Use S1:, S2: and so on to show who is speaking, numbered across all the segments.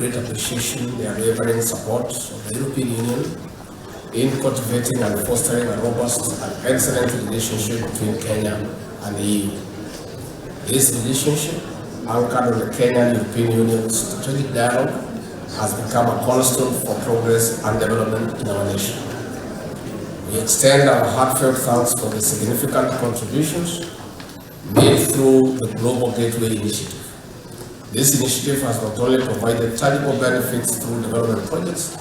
S1: great appreciation the unwavering support of the European Union in cultivating and fostering a robust and excellent relationship between Kenya and the EU. This relationship, anchored on the Kenyan-European Union strategic dialogue, has become a cornerstone for progress and development in our nation. We extend our heartfelt thanks for the significant contributions made through the Global Gateway Initiative. This initiative has not only provided tangible benefits through development projects,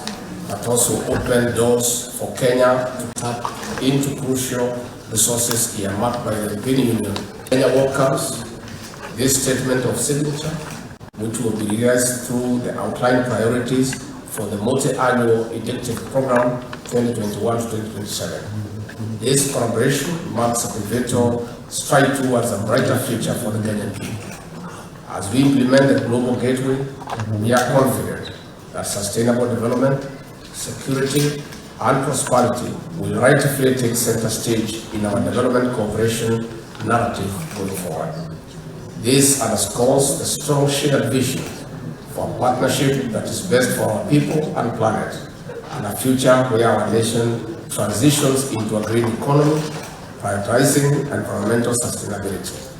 S1: but also opened doors for Kenya to tap into crucial resources earmarked by the European Union. Kenya welcomes this statement of signature, which will be realized through the outlined priorities for the multi-annual objective program 2021 to 2027. This collaboration marks a pivotal stride towards a brighter future for the Kenyan people. As we implement the Global Gateway, we are confident that sustainable development, security, and prosperity will rightfully take center stage in our development cooperation narrative going forward. This underscores the strong shared vision for a partnership that is best for our people and planet, and a future where our nation transitions into a green economy, prioritizing environmental sustainability.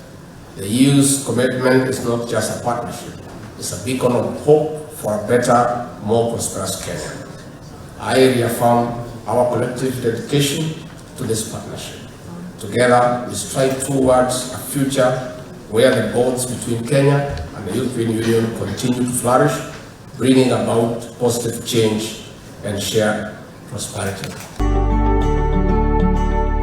S1: The EU's commitment is not just a partnership, it's a beacon of hope for a better, more prosperous Kenya. I reaffirm our collective dedication to this partnership. Together, we strive towards a future where the bonds between Kenya and the European Union continue to flourish, bringing about positive change and shared prosperity.